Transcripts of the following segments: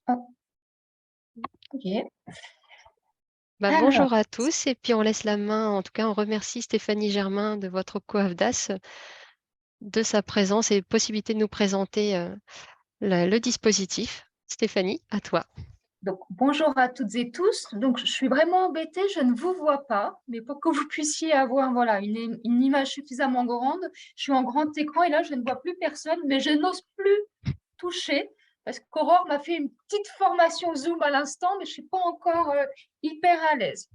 Ah, ok. Alors, Bonjour à tous, et puis on laisse la main, en tout cas on remercie Stéphanie Germain de votre coAVDAS de sa présence et possibilité de nous présenter le dispositif. Stéphanie, à toi. donc, bonjour à toutes et tous. Donc, je suis vraiment embêtée, je ne vous vois pas, mais pour que vous puissiez avoir voilà, une image suffisamment grande, je suis en grand écran et là, je ne vois plus personne, mais je n'ose plus toucher parce qu'Aurore m'a fait une petite formation Zoom à l'instant, mais je ne suis pas encore hyper à l'aise.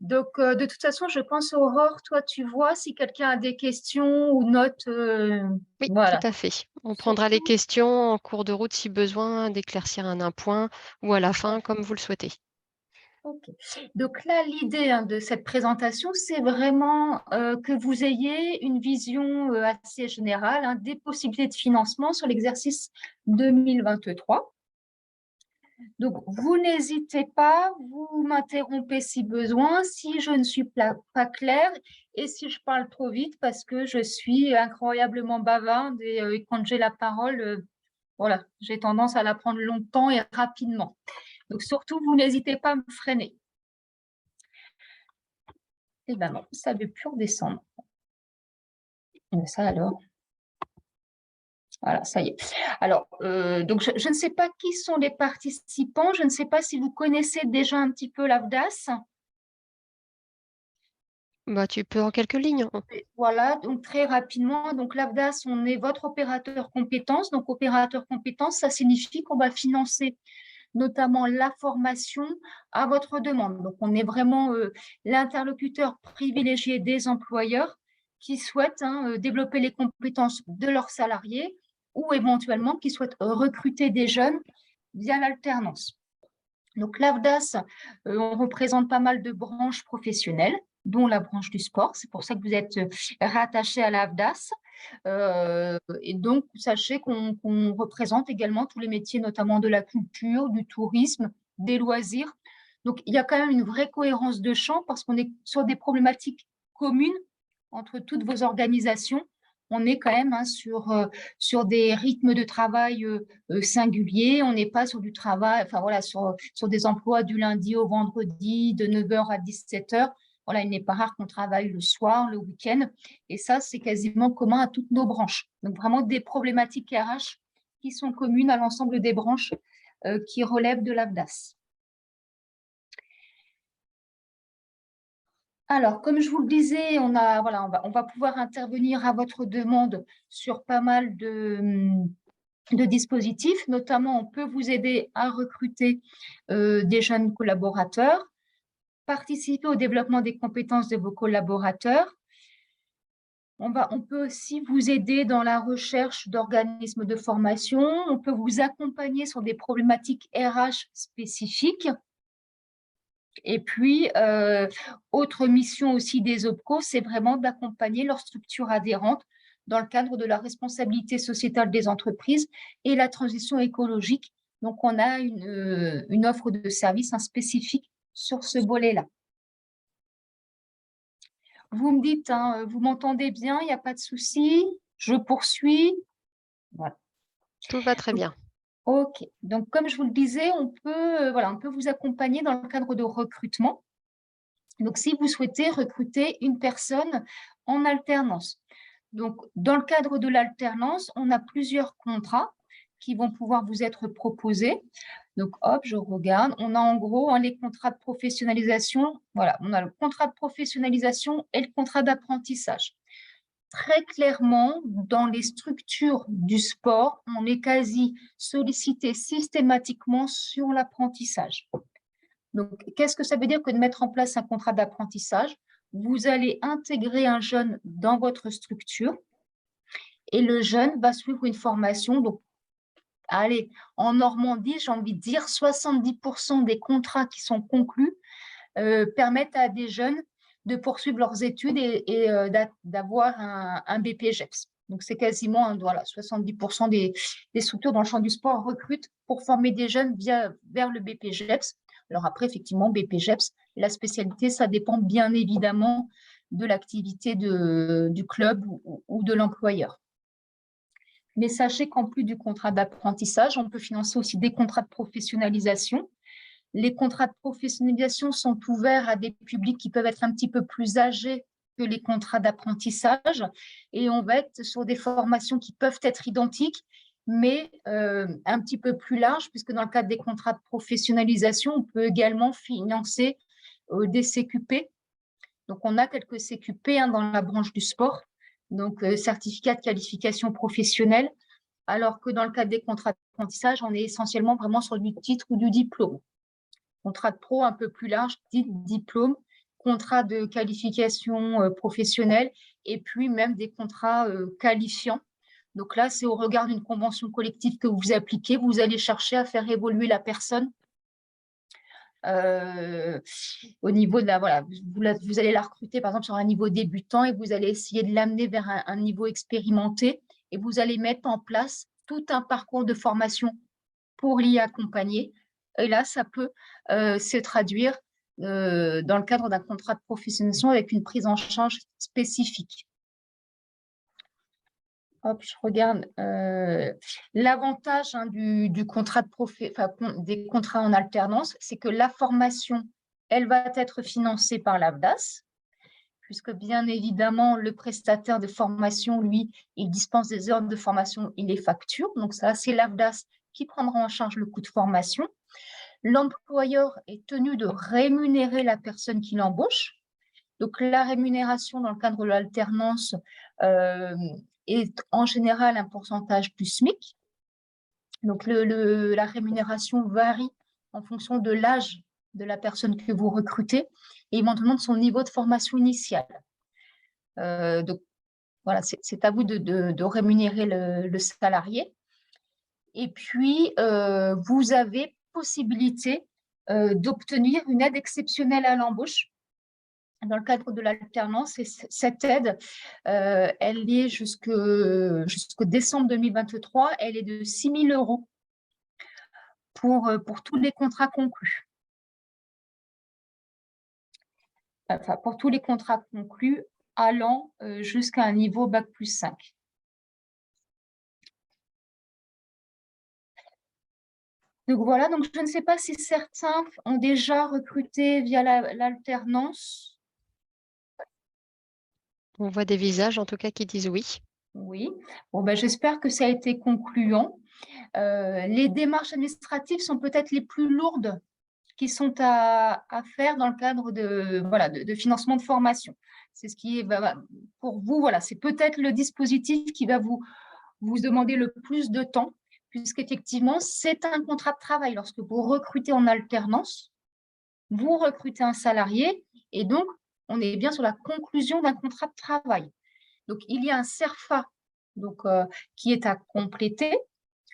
Donc, de toute façon, je pense, Aurore, toi, tu vois si quelqu'un a des questions ou notes. Oui, tout Voilà. à fait. On prendra les Surtout, questions en cours de route si besoin d'éclaircir un point ou à la fin, comme vous le souhaitez. ok. Donc là, l'idée de cette présentation, c'est vraiment que vous ayez une vision assez générale des possibilités de financement sur l'exercice 2023. Donc, vous n'hésitez pas, vous m'interrompez si besoin, si je ne suis pas claire et si je parle trop vite parce que je suis incroyablement bavarde et quand j'ai la parole, voilà, j'ai tendance à la prendre longtemps et rapidement. Donc, surtout, vous n'hésitez pas à me freiner. Eh bien non, ça ne veut plus redescendre. Ça alors, voilà, ça y est. Alors, donc je ne sais pas qui sont les participants, je ne sais pas si vous connaissez déjà un petit peu l'AFDAS. Tu peux en quelques lignes. Voilà, donc très rapidement, donc l'AFDAS, on est votre opérateur compétence. Donc, opérateur compétence, ça signifie qu'on va financer notamment la formation à votre demande. Donc, on est vraiment l'interlocuteur privilégié des employeurs qui souhaitent développer les compétences de leurs salariés ou éventuellement qui souhaitent recruter des jeunes via l'alternance. Donc, l'AFDAS, on représente pas mal de branches professionnelles, dont la branche du sport. C'est pour ça que vous êtes rattaché à l'AFDAS. Et donc, sachez qu'on représente également tous les métiers, notamment de la culture, du tourisme, des loisirs. Donc, il y a quand même une vraie cohérence de champ parce qu'on est sur des problématiques communes entre toutes vos organisations. On est quand même sur des rythmes de travail singuliers. On n'est pas sur du travail, enfin voilà, sur des emplois du lundi au vendredi, de 9h à 17h. Voilà, il n'est pas rare qu'on travaille le soir, le week-end. Et ça, c'est quasiment commun à toutes nos branches. Donc, vraiment des problématiques RH qui sont communes à l'ensemble des branches qui relèvent de l'AFDAS. Alors, comme je vous le disais, on va pouvoir intervenir à votre demande sur pas mal de dispositifs. Notamment, on peut vous aider à recruter des jeunes collaborateurs, participer au développement des compétences de vos collaborateurs. On peut aussi vous aider dans la recherche d'organismes de formation. On peut vous accompagner sur des problématiques RH spécifiques. Et puis, autre mission aussi des OPCO, c'est vraiment d'accompagner leurs structures adhérentes dans le cadre de la responsabilité sociétale des entreprises et la transition écologique. Donc, on a une offre de services spécifique sur ce volet-là. Vous me dites, vous m'entendez bien, il n'y a pas de souci, je poursuis. Voilà. Tout va très bien. OK. Donc, comme je vous le disais, on peut vous accompagner dans le cadre de recrutement. Donc, si vous souhaitez recruter une personne en alternance. Donc, dans le cadre de l'alternance, on a plusieurs contrats qui vont pouvoir vous être proposés. Donc, hop, je regarde. On a en gros les contrats de professionnalisation. Voilà, on a le contrat de professionnalisation et le contrat d'apprentissage. Très clairement, dans les structures du sport, on est quasi sollicité systématiquement sur l'apprentissage. Donc, qu'est-ce que ça veut dire que de mettre en place un contrat d'apprentissage? Vous allez intégrer un jeune dans votre structure et le jeune va suivre une formation. Donc, allez, en Normandie, j'ai envie de dire 70% des contrats qui sont conclus permettent à des jeunes de poursuivre leurs études et d'avoir un BPGEPS. Donc, c'est quasiment 70% des structures dans le champ du sport recrutent pour former des jeunes vers le BPGEPS. Alors après, effectivement, BPGEPS, la spécialité, ça dépend bien évidemment de l'activité du club ou de l'employeur. Mais sachez qu'en plus du contrat d'apprentissage, on peut financer aussi des contrats de professionnalisation. Les contrats de professionnalisation sont ouverts à des publics qui peuvent être un petit peu plus âgés que les contrats d'apprentissage, et on va être sur des formations qui peuvent être identiques, mais un petit peu plus larges, puisque dans le cadre des contrats de professionnalisation, on peut également financer des CQP. Donc, on a quelques CQP dans la branche du sport, donc certificat de qualification professionnelle, alors que dans le cadre des contrats d'apprentissage, on est essentiellement vraiment sur du titre ou du diplôme. Contrat de pro un peu plus large, diplôme, contrat de qualification professionnelle, et puis même des contrats qualifiants. Donc là, c'est au regard d'une convention collective que vous appliquez, vous allez chercher à faire évoluer la personne au niveau de la, voilà, vous allez la recruter par exemple sur un niveau débutant et vous allez essayer de l'amener vers un niveau expérimenté, et vous allez mettre en place tout un parcours de formation pour l'y accompagner. Et là, ça peut se traduire dans le cadre d'un contrat de professionnalisation avec une prise en charge spécifique. Hop, je regarde. L'avantage du contrat de des contrats en alternance, c'est que la formation, elle va être financée par l'AFDAS, puisque bien évidemment, le prestataire de formation, lui, il dispense des heures de formation, il les facture. Donc ça, c'est l'AFDAS qui prendra en charge le coût de formation. L'employeur est tenu de rémunérer la personne qui l'embauche. Donc la rémunération dans le cadre de l'alternance est en général un pourcentage du SMIC. Donc la rémunération varie en fonction de l'âge de la personne que vous recrutez et éventuellement de son niveau de formation initiale. Donc voilà, c'est à vous de rémunérer le salarié. Et puis, vous avez possibilité d'obtenir une aide exceptionnelle à l'embauche dans le cadre de l'alternance. Et cette aide, elle est jusqu'au décembre 2023, elle est de 6 000 € pour tous les contrats conclus. Enfin, pour tous les contrats conclus allant jusqu'à un niveau Bac+5. Donc voilà, donc je ne sais pas si certains ont déjà recruté via l'alternance. On voit des visages, en tout cas, qui disent oui. Oui, bon, ben, j'espère que ça a été concluant. Les démarches administratives sont peut-être les plus lourdes qui sont à faire dans le cadre de financement de formation. C'est ce qui est, pour vous, voilà, c'est peut-être le dispositif qui va vous demander le plus de temps, puisqu'effectivement, c'est un contrat de travail. Lorsque vous recrutez en alternance, vous recrutez un salarié, et donc, on est bien sur la conclusion d'un contrat de travail. Donc, il y a un CERFA qui est à compléter.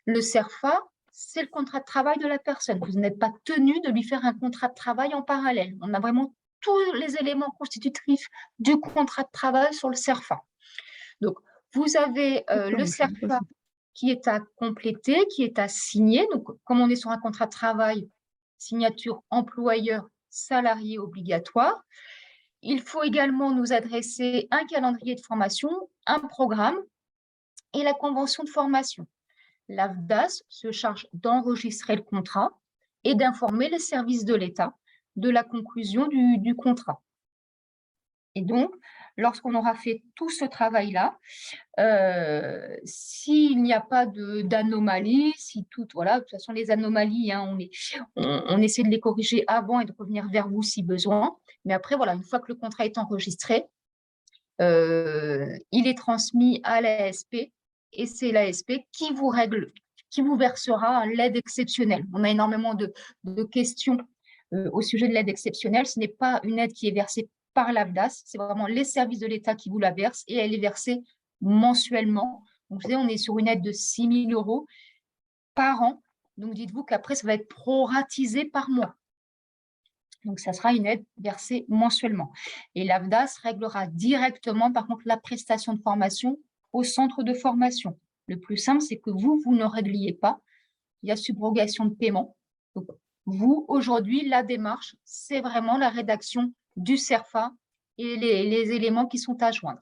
Le CERFA, c'est le contrat de travail de la personne. Vous n'êtes pas tenu de lui faire un contrat de travail en parallèle. On a vraiment tous les éléments constitutifs du contrat de travail sur le CERFA. Donc, vous avez le CERFA qui est à compléter, qui est à signer. Donc, comme on est sur un contrat de travail, signature employeur-salarié obligatoire. Il faut également nous adresser un calendrier de formation, un programme et la convention de formation. L'AFDAS se charge d'enregistrer le contrat et d'informer les services de l'État de la conclusion du contrat. Et donc, lorsqu'on aura fait tout ce travail-là, s'il n'y a pas d'anomalie, si tout, voilà, de toute façon, les anomalies, on essaie de les corriger avant et de revenir vers vous si besoin. Mais après, voilà, une fois que le contrat est enregistré, il est transmis à l'ASP et c'est l'ASP qui vous versera l'aide exceptionnelle. On a énormément de questions au sujet de l'aide exceptionnelle. Ce n'est pas une aide qui est versée par l'AFDAS, c'est vraiment les services de l'État qui vous la versent et elle est versée mensuellement. Donc, on est sur une aide de 6 000 € par an. Donc, dites-vous qu'après, ça va être proratisé par mois. Donc, ça sera une aide versée mensuellement. Et l'AFDAS réglera directement, par contre, la prestation de formation au centre de formation. Le plus simple, c'est que vous ne régliez pas. Il y a subrogation de paiement. Donc, vous, aujourd'hui, la démarche, c'est vraiment la rédaction du CERFA et les éléments qui sont à joindre.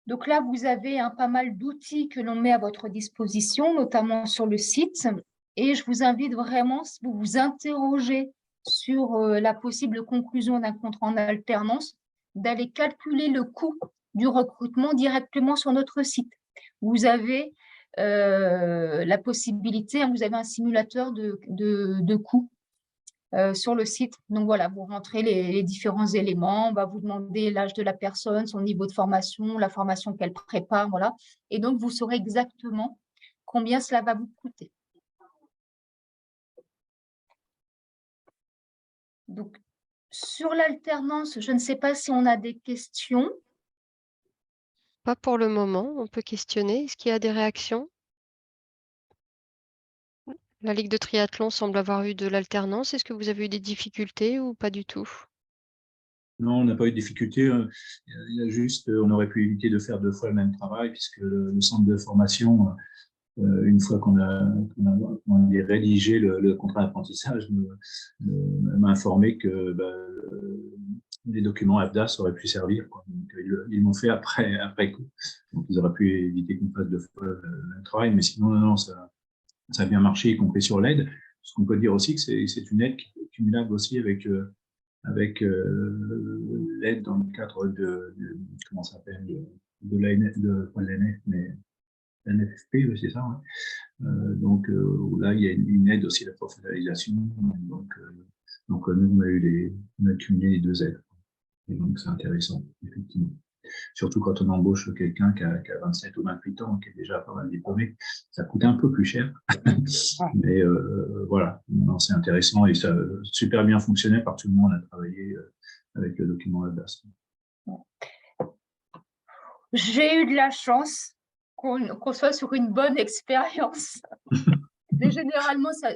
Donc là, vous avez pas mal d'outils que l'on met à votre disposition, notamment sur le site. Et je vous invite vraiment, si vous vous interrogez sur la possible conclusion d'un contrat en alternance, d'aller calculer le coût du recrutement directement sur notre site. Vous avez la possibilité, vous avez un simulateur de coûts sur le site. Donc voilà, vous rentrez les différents éléments, on va vous demander l'âge de la personne, son niveau de formation, la formation qu'elle prépare, voilà. Et donc, vous saurez exactement combien cela va vous coûter. Donc, sur l'alternance, je ne sais pas si on a des questions. Pas pour le moment, on peut questionner. Est-ce qu'il y a des réactions? La Ligue de triathlon semble avoir eu de l'alternance. Est-ce que vous avez eu des difficultés ou pas du tout? Non, on n'a pas eu de difficulté. Il y a juste, on aurait pu éviter de faire 2 fois le même travail, puisque le centre de formation, une fois qu'on a rédigé le contrat d'apprentissage, m'a informé que les documents AFDAS auraient pu servir, quoi. Donc, ils l'ont fait après coup. Donc, ils auraient pu éviter qu'on fasse 2 fois le même travail. Mais sinon, non, ça a bien marché, y compris sur l'aide. Ce qu'on peut dire aussi, que c'est une aide qui est cumulable aussi avec l'aide dans le cadre comment ça s'appelle, de l'ANF, pas l'ANF, mais l'NFP, c'est ça, ouais. Donc là, il y a une aide aussi à la professionnalisation. Donc nous, on a cumulé les 2 aides. Et donc, c'est intéressant, effectivement. Surtout quand on embauche quelqu'un qui a 27 ou 28 ans, qui est déjà pas mal diplômé, ça coûte un peu plus cher. Mais voilà, c'est intéressant et ça a super bien fonctionné. À partir du moment où on a travaillé avec le document AFDAS. J'ai eu de la chance qu'on soit sur une bonne expérience. Mais généralement, ça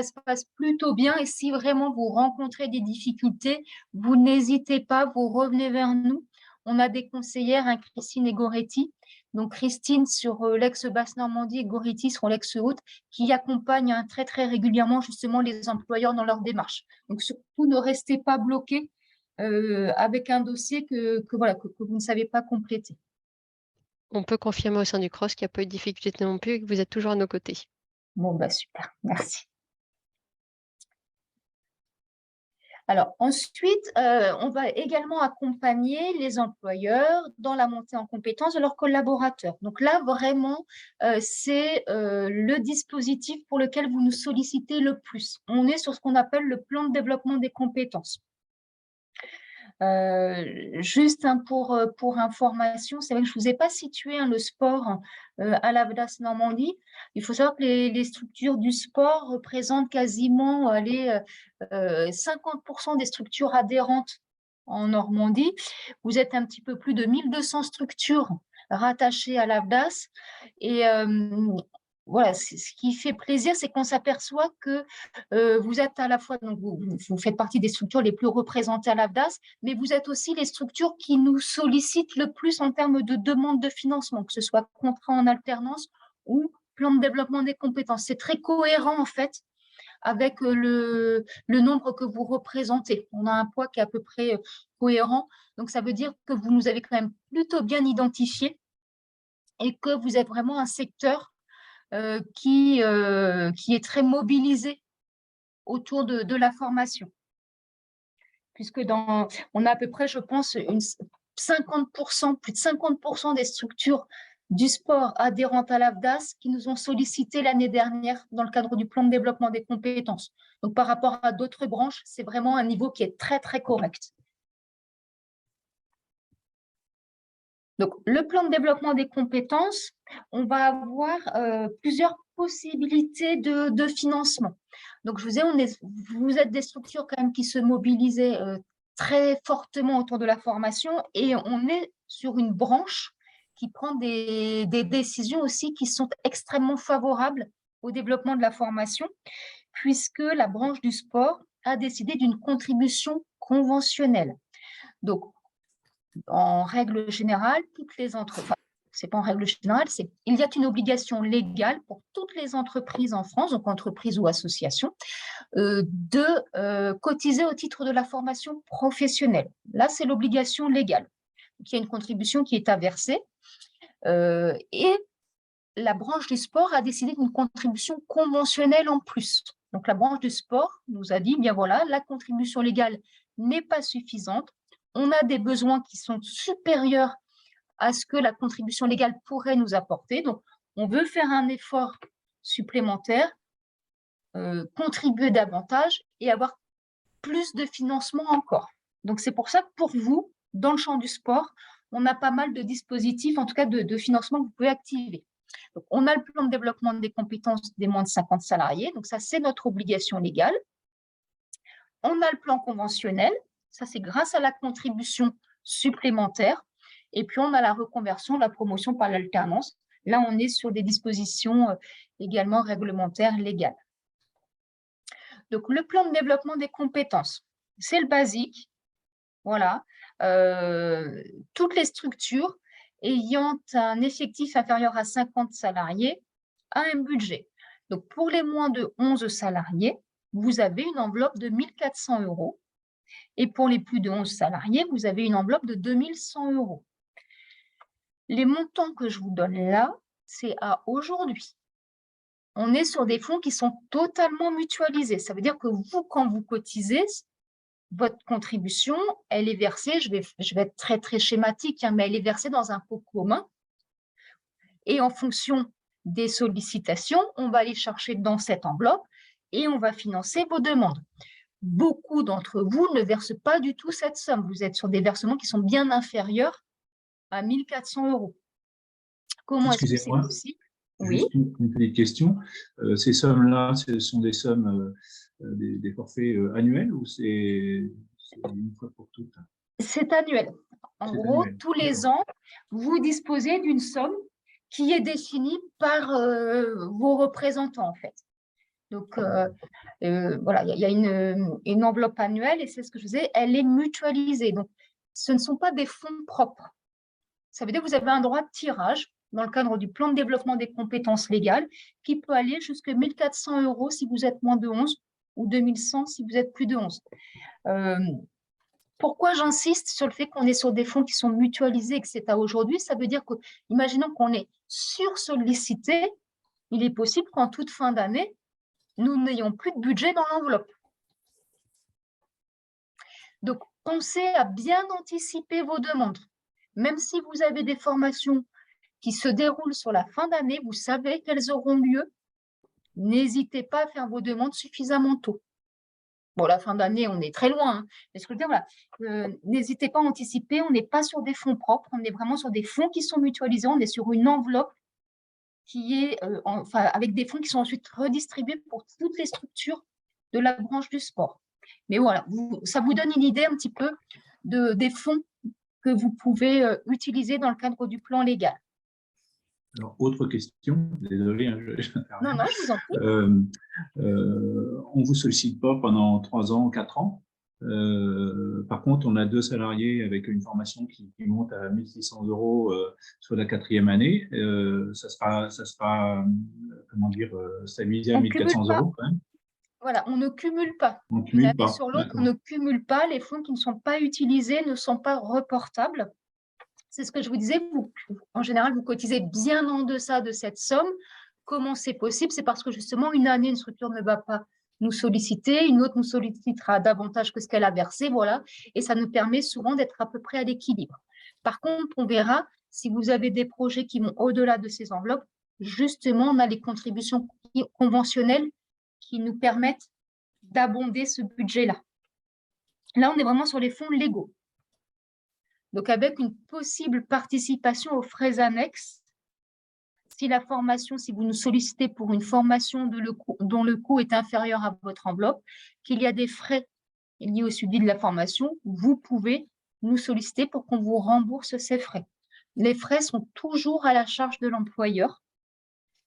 se passe plutôt bien. Et si vraiment vous rencontrez des difficultés, vous n'hésitez pas, vous revenez vers nous. On a des conseillères, Christine et Goretti. Donc, Christine sur l'ex-Basse-Normandie et Goretti sur l'ex-Haute, qui accompagnent très, très régulièrement justement les employeurs dans leur démarche. Donc, surtout, ne restez pas bloqués avec un dossier que vous ne savez pas compléter. On peut confirmer au sein du CROSS qu'il n'y a pas eu de difficulté non plus et que vous êtes toujours à nos côtés. Bon, super, merci. Alors ensuite, on va également accompagner les employeurs dans la montée en compétences de leurs collaborateurs. Donc là, vraiment, c'est le dispositif pour lequel vous nous sollicitez le plus. On est sur ce qu'on appelle le plan de développement des compétences. Juste pour information, c'est vrai que je ne vous ai pas situé le sport à l'AFDAS Normandie. Il faut savoir que les structures du sport représentent quasiment 50% des structures adhérentes en Normandie. Vous êtes un petit peu plus de 1200 structures rattachées à l'AFDAS. Et voilà, ce qui fait plaisir, c'est qu'on s'aperçoit que vous êtes à la fois, donc vous faites partie des structures les plus représentées à l'AFDAS, mais vous êtes aussi les structures qui nous sollicitent le plus en termes de demande de financement, que ce soit contrat en alternance ou plan de développement des compétences. C'est très cohérent en fait avec le nombre que vous représentez. On a un poids qui est à peu près cohérent, donc ça veut dire que vous nous avez quand même plutôt bien identifié et que vous êtes vraiment un secteur qui est très mobilisé autour de la formation. Puisque on a à peu près, je pense, 50%, plus de 50% des structures du sport adhérentes à l'AFDAS qui nous ont sollicité l'année dernière dans le cadre du plan de développement des compétences. Donc, par rapport à d'autres branches, c'est vraiment un niveau qui est très, très correct. Donc, le plan de développement des compétences, on va avoir plusieurs possibilités de financement. Donc, je vous disais, vous êtes des structures quand même qui se mobilisaient très fortement autour de la formation et on est sur une branche qui prend des décisions aussi qui sont extrêmement favorables au développement de la formation, puisque la branche du sport a décidé d'une contribution conventionnelle. Donc, en règle générale, toutes les entreprises, c'est pas en règle générale, il y a une obligation légale pour toutes les entreprises en France, donc entreprises ou associations, de cotiser au titre de la formation professionnelle. Là, c'est l'obligation légale. il y a une contribution qui est à verser. Et la branche du sport a décidé d'une contribution conventionnelle en plus. Donc, la branche du sport nous a dit, bien voilà, la contribution légale n'est pas suffisante. On a des besoins qui sont supérieurs à ce que la contribution légale pourrait nous apporter. Donc, on veut faire un effort supplémentaire, contribuer davantage et avoir plus de financement encore. Donc, c'est pour ça que pour vous, dans le champ du sport, on a pas mal de dispositifs, en tout cas de financement que vous pouvez activer. Donc, on a le plan de développement des compétences des moins de 50 salariés. Donc, ça, c'est notre obligation légale. On a le plan conventionnel. Ça, c'est grâce à la contribution supplémentaire. Et puis, on a la reconversion, la promotion par l'alternance. Là, on est sur des dispositions également réglementaires légales. Donc, le plan de développement des compétences, c'est le basique. Voilà. Toutes les structures ayant un effectif inférieur à 50 salariés a un budget. Donc, pour les moins de 11 salariés, vous avez une enveloppe de 1 400 €. Et pour les plus de 11 salariés, vous avez une enveloppe de 2 100 €. Les montants que je vous donne là, c'est à aujourd'hui. On est sur des fonds qui sont totalement mutualisés. Ça veut dire que vous, quand vous cotisez, votre contribution, elle est versée, je vais être très, très schématique, hein, mais elle est versée dans un pot commun. Et en fonction des sollicitations, on va aller chercher dans cette enveloppe et on va financer vos demandes. Beaucoup d'entre vous ne versent pas du tout cette somme. Vous êtes sur des versements qui sont bien inférieurs à 1 400 €. Comment est-ce que c'est possible? Juste une petite question. Ces sommes-là, ce sont des sommes, des forfaits annuels ou c'est une fois pour toutes? C'est annuel. En gros, annuel. Tous les ans, vous disposez d'une somme qui est définie par vos représentants, en fait. Donc, voilà, il y a une enveloppe annuelle et c'est ce que je disais, elle est mutualisée. Donc, ce ne sont pas des fonds propres. Ça veut dire que vous avez un droit de tirage dans le cadre du plan de développement des compétences légales qui peut aller jusqu'à 1 400 € si vous êtes moins de 11 ou 2 100 si vous êtes plus de 11. Pourquoi j'insiste sur le fait qu'on est sur des fonds qui sont mutualisés et que c'est à aujourd'hui? Ça veut dire que, imaginons qu'on est sursollicité, il est possible qu'en toute fin d'année, nous n'ayons plus de budget dans l'enveloppe. Donc, pensez à bien anticiper vos demandes. Même si vous avez des formations qui se déroulent sur la fin d'année, vous savez qu'elles auront lieu. N'hésitez pas à faire vos demandes suffisamment tôt. Bon, la fin d'année, on est très loin. Hein. Mais ce que je veux dire, voilà, n'hésitez pas à anticiper. On n'est pas sur des fonds propres. On est vraiment sur des fonds qui sont mutualisés. On est sur une enveloppe qui est, avec des fonds qui sont ensuite redistribués pour toutes les structures de la branche du sport. Mais voilà, ça vous donne une idée un petit peu des fonds que vous pouvez utiliser dans le cadre du plan légal. Alors, autre question, désolé. Hein, non, je vous en prie. On ne vous sollicite pas pendant 3 ans, 4 ans. Par contre, on a 2 salariés avec une formation qui monte à 1 600 € sur la 4e année. Ça sera comment dire, stabilisé à 1 400 € quand même. Voilà, on ne cumule pas. On ne cumule pas. Sur l'autre, on ne cumule pas. Les fonds qui ne sont pas utilisés ne sont pas reportables. C'est ce que je vous disais. En général, vous cotisez bien en deçà de cette somme. Comment c'est possible? C'est parce que justement, une année, une structure ne va pas nous solliciter, une autre nous sollicitera davantage que ce qu'elle a versé, voilà. Et ça nous permet souvent d'être à peu près à l'équilibre. Par contre, on verra, si vous avez des projets qui vont au-delà de ces enveloppes, justement, on a les contributions conventionnelles qui nous permettent d'abonder ce budget-là. Là, on est vraiment sur les fonds légaux. Donc, avec une possible participation aux frais annexes, si vous nous sollicitez pour une formation dont le coût est inférieur à votre enveloppe, qu'il y a des frais liés au suivi de la formation, vous pouvez nous solliciter pour qu'on vous rembourse ces frais. Les frais sont toujours à la charge de l'employeur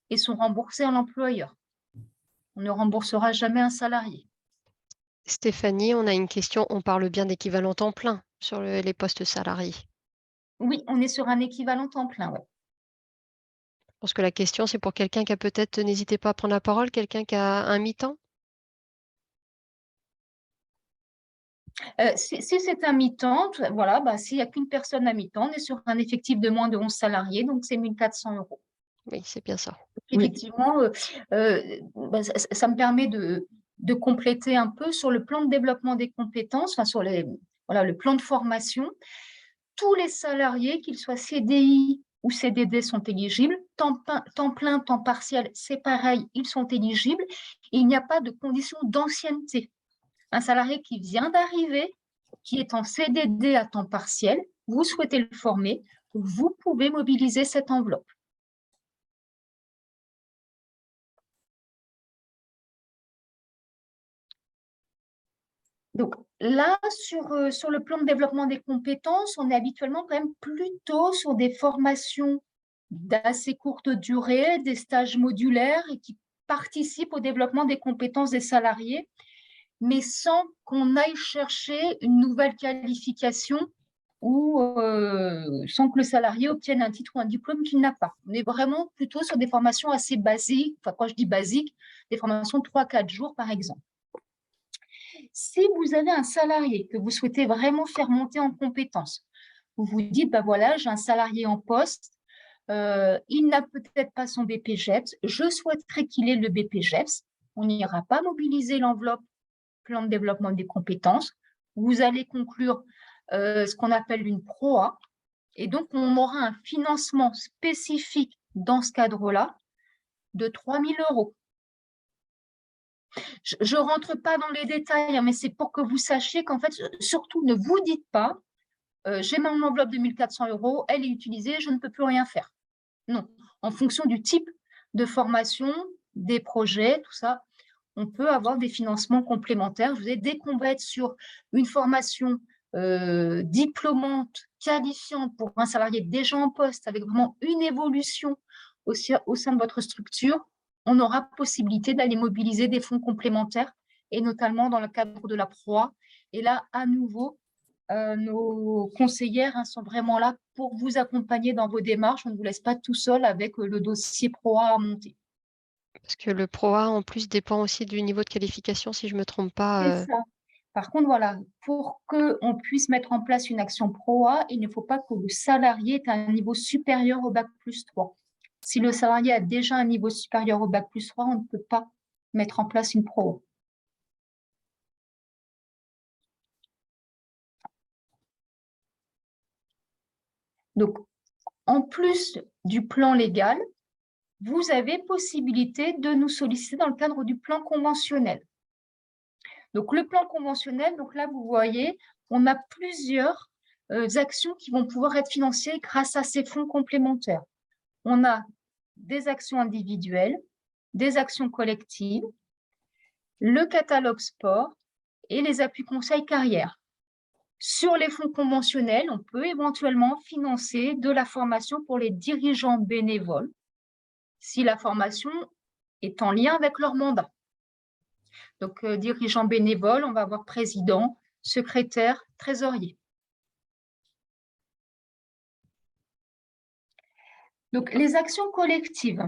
et sont remboursés à l'employeur. On ne remboursera jamais un salarié. Stéphanie, on a une question. On parle bien d'équivalent temps plein sur les postes salariés. Oui, on est sur un équivalent temps plein, oui. Je pense que la question, c'est pour quelqu'un qui a peut-être, n'hésitez pas à prendre la parole, quelqu'un qui a un mi-temps. Si c'est un mi-temps, voilà, bah, s'il n'y a qu'une personne à mi-temps, on est sur un effectif de moins de 11 salariés, donc c'est 1 400 €. Oui, c'est bien ça. Effectivement, bah, ça me permet de compléter un peu sur le plan de développement des compétences, enfin sur voilà, le plan de formation. Tous les salariés, qu'ils soient CDI ou CDD, sont éligibles. Temps plein, temps partiel, c'est pareil, ils sont éligibles. Il n'y a pas de condition d'ancienneté. Un salarié qui vient d'arriver, qui est en CDD à temps partiel, vous souhaitez le former, vous pouvez mobiliser cette enveloppe. Donc là, sur le plan de développement des compétences, on est habituellement quand même plutôt sur des formations d'assez courte durée, des stages modulaires et qui participent au développement des compétences des salariés, mais sans qu'on aille chercher une nouvelle qualification ou sans que le salarié obtienne un titre ou un diplôme qu'il n'a pas. On est vraiment plutôt sur des formations assez basiques, enfin quand je dis basiques, des formations de 3-4 jours par exemple. Si vous avez un salarié que vous souhaitez vraiment faire monter en compétences, vous vous dites, bah voilà, j'ai un salarié en poste, il n'a peut-être pas son BPJEPS, je souhaiterais qu'il ait le BPJEPS, on n'ira pas mobiliser l'enveloppe plan de développement des compétences, vous allez conclure ce qu'on appelle une PROA, et donc on aura un financement spécifique dans ce cadre-là de 3 000 €. Je ne rentre pas dans les détails, hein, mais c'est pour que vous sachiez qu'en fait, surtout ne vous dites pas, j'ai mon enveloppe de 1 400 €, elle est utilisée, je ne peux plus rien faire. Non, en fonction du type de formation, des projets, tout ça, on peut avoir des financements complémentaires. Je vous ai, dès qu'on va être sur une formation diplômante, qualifiante pour un salarié déjà en poste, avec vraiment une évolution au sein de votre structure, on aura possibilité d'aller mobiliser des fonds complémentaires, et notamment dans le cadre de la PROA. Et là, à nouveau, nos conseillères sont vraiment là pour vous accompagner dans vos démarches. On ne vous laisse pas tout seul avec le dossier PROA à monter. Parce que le PROA, en plus, dépend aussi du niveau de qualification, si je ne me trompe pas. C'est ça. Par contre, voilà, pour qu'on puisse mettre en place une action PROA, il ne faut pas que le salarié ait un niveau supérieur au bac+3. Si le salarié a déjà un niveau supérieur au bac+3, on ne peut pas mettre en place une PROA. Donc, en plus du plan légal, vous avez possibilité de nous solliciter dans le cadre du plan conventionnel. Donc, le plan conventionnel, donc là, vous voyez, on a plusieurs actions qui vont pouvoir être financées grâce à ces fonds complémentaires. On a des actions individuelles, des actions collectives, le catalogue sport et les appuis conseils carrière. Sur les fonds conventionnels, on peut éventuellement financer de la formation pour les dirigeants bénévoles si la formation est en lien avec leur mandat. Donc, dirigeant bénévole, on va avoir président, secrétaire, trésorier. Donc, les actions collectives.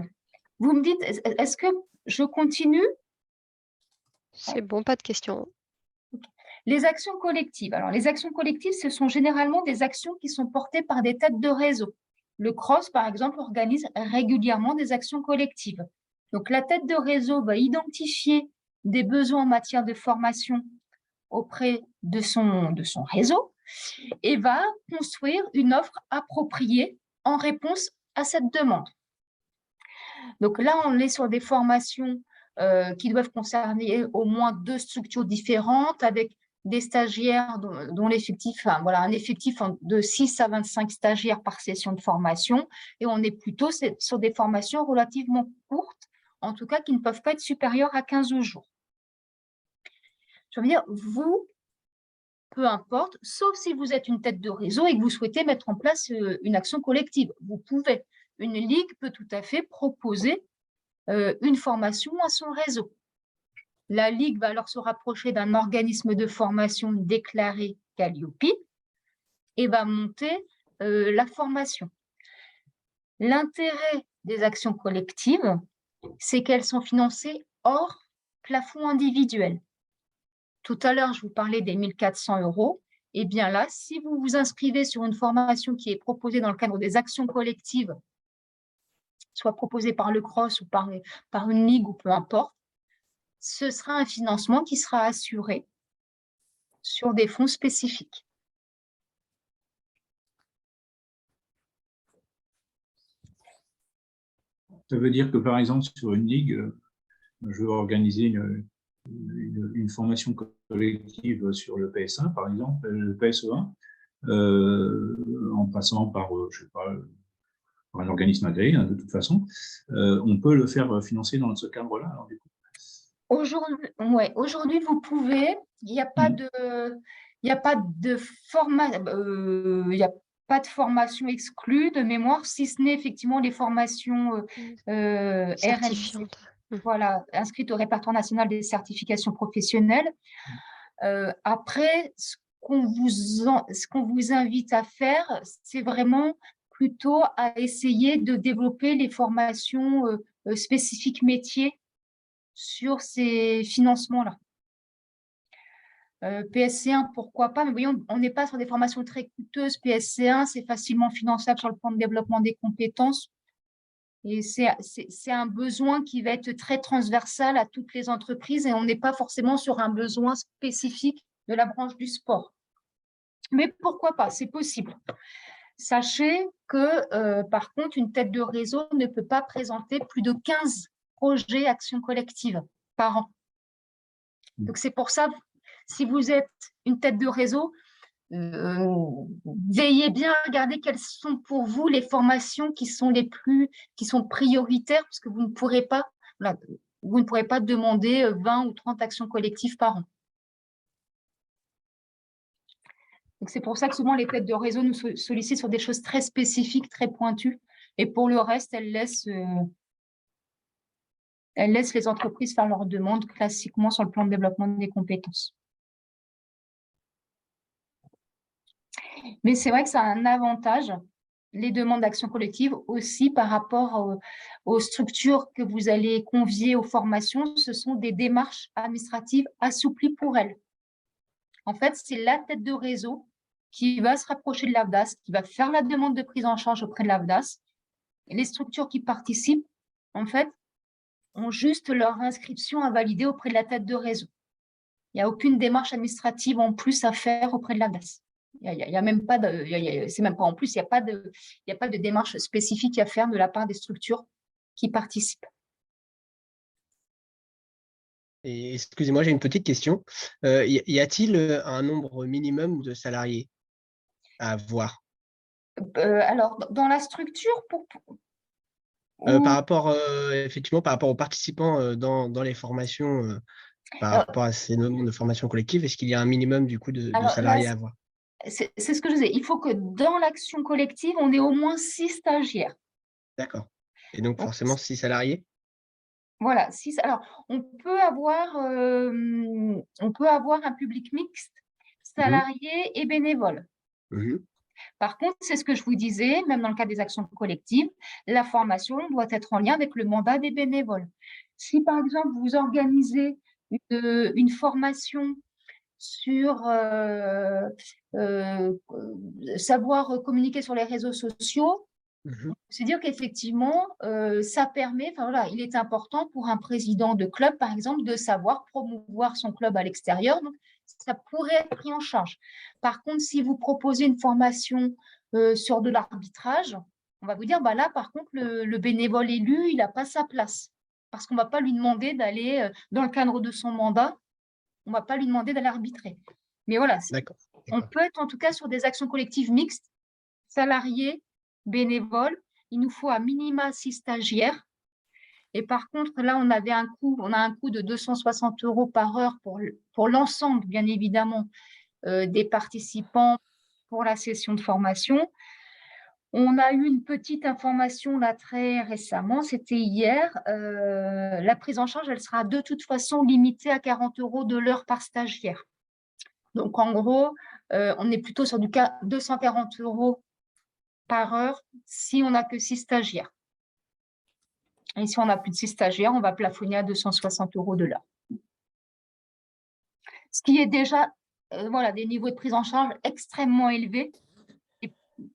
Vous me dites, est-ce que je continue? C'est bon, pas de questions. Les actions collectives. Alors, les actions collectives, ce sont généralement des actions qui sont portées par des têtes de réseau. Le CROSS, par exemple, organise régulièrement des actions collectives. Donc, la tête de réseau va identifier des besoins en matière de formation auprès de son réseau et va construire une offre appropriée en réponse à cette demande. Donc là, on est sur des formations qui doivent concerner au moins 2 structures différentes avec des stagiaires dont l'effectif, enfin, voilà, un effectif de 6 à 25 stagiaires par session de formation, et on est plutôt sur des formations relativement courtes, en tout cas qui ne peuvent pas être supérieures à 15 jours. Je veux dire, vous, peu importe, sauf si vous êtes une tête de réseau et que vous souhaitez mettre en place une action collective. Vous pouvez. Une ligue peut tout à fait proposer une formation à son réseau. La ligue va alors se rapprocher d'un organisme de formation déclaré Calliope et va monter la formation. L'intérêt des actions collectives, c'est qu'elles sont financées hors plafond individuel. Tout à l'heure, je vous parlais des 1 400 €. Eh bien là, si vous vous inscrivez sur une formation qui est proposée dans le cadre des actions collectives, soit proposée par le CROSS ou par une ligue ou peu importe, ce sera un financement qui sera assuré sur des fonds spécifiques. Ça veut dire que, par exemple, sur une ligue, je veux organiser une formation collective sur le PS1, par exemple, le PSE1, en passant par, je sais pas, par un organisme agréé, de toute façon, on peut le faire financer dans ce cadre-là. Aujourd'hui, vous pouvez, il n'y a pas de, il n'y a pas de il y a pas de formation exclue de mémoire, si ce n'est effectivement les formations RNC, Certifiante. voilà, inscrites au répertoire national des certifications professionnelles. Après, ce qu'on vous invite à faire, c'est vraiment plutôt à essayer de développer les formations spécifiques métiers sur ces financements-là. PSC1, pourquoi pas, mais voyons, on n'est pas sur des formations très coûteuses. PSC1, c'est facilement finançable sur le plan de développement des compétences. Et c'est un besoin qui va être très transversal à toutes les entreprises et on n'est pas forcément sur un besoin spécifique de la branche du sport. Mais pourquoi pas, c'est possible. Sachez que, par contre, une tête de réseau ne peut pas présenter plus de 15 projets actions collectives par an. Donc, c'est pour ça, si vous êtes une tête de réseau, veillez bien à regarder quelles sont pour vous les formations qui sont prioritaires, parce que vous ne pourrez pas demander 20 ou 30 actions collectives par an. Donc, c'est pour ça que souvent les têtes de réseau nous sollicitent sur des choses très spécifiques, très pointues, et pour le reste, elles laissent les entreprises faire leurs demandes classiquement sur le plan de développement des compétences. Mais c'est vrai que ça a un avantage, les demandes d'action collective, aussi par rapport aux structures que vous allez convier aux formations. Ce sont des démarches administratives assouplies pour elles. En fait, c'est la tête de réseau qui va se rapprocher de l'AFDAS, qui va faire la demande de prise en charge auprès de l'AFDAS. Les structures qui participent, en fait, ont juste leur inscription à valider auprès de la tête de réseau. Il n'y a aucune démarche administrative en plus à faire auprès de l'AFDAS. Il y a même pas c'est même pas en plus, il n'y a pas de démarche spécifique à faire de la part des structures qui participent. Et excusez-moi, j'ai une petite question. Y a-t-il un nombre minimum de salariés à avoir? Alors, dans la structure, par rapport, effectivement, par rapport aux participants dans les formations, par rapport à ces nombre de formations collectives, est-ce qu'il y a un minimum du coup de salariés à avoir? C'est ce que je disais. Il faut que dans l'action collective, on ait au moins 6 stagiaires. D'accord. Et donc forcément 6 salariés? Voilà, 6. Alors, on peut avoir un public mixte, salariés et bénévoles. Par contre, c'est ce que je vous disais, même dans le cadre des actions collectives, la formation doit être en lien avec le mandat des bénévoles. Si, par exemple, vous organisez une formation sur savoir communiquer sur les réseaux sociaux, c'est dire qu'effectivement, ça permet, il est important pour un président de club, par exemple, de savoir promouvoir son club à l'extérieur. Donc, ça pourrait être pris en charge. Par contre, si vous proposez une formation sur de l'arbitrage, on va vous dire, là, par contre, le bénévole élu, il n'a pas sa place. Parce qu'on ne va pas lui demander d'aller, dans le cadre de son mandat, on ne va pas lui demander d'aller arbitrer. Mais voilà, on peut être en tout cas sur des actions collectives mixtes, salariés, bénévoles. Il nous faut à minima 6 stagiaires. Et par contre, là, on a un coût de 260 € par heure pour l'ensemble, bien évidemment, des participants pour la session de formation. On a eu une petite information là très récemment, c'était hier. La prise en charge, elle sera de toute façon limitée à 40 € de l'heure par stagiaire. Donc, en gros, on est plutôt sur du cas 240 € par heure si on n'a que 6 stagiaires. Et si on a plus de 6 stagiaires, on va plafonner à 260 € de l'heure. ce qui est déjà voilà, des niveaux de prise en charge extrêmement élevés. Et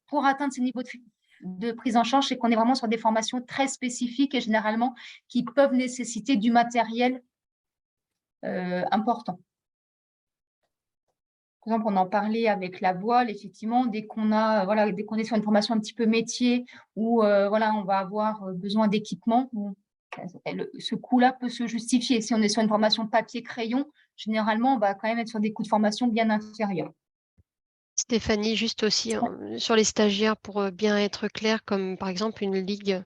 pour atteindre ces niveaux de prise en charge, c'est qu'on est vraiment sur des formations très spécifiques et généralement qui peuvent nécessiter du matériel important. Par exemple, on en parlait avec la voile, effectivement, dès qu'on est sur une formation un petit peu métier où voilà, on va avoir besoin d'équipement, ce coût-là peut se justifier. Si on est sur une formation papier-crayon, généralement, on va quand même être sur des coûts de formation bien inférieurs. Stéphanie, juste aussi sur les stagiaires, pour bien être clair, comme par exemple une ligue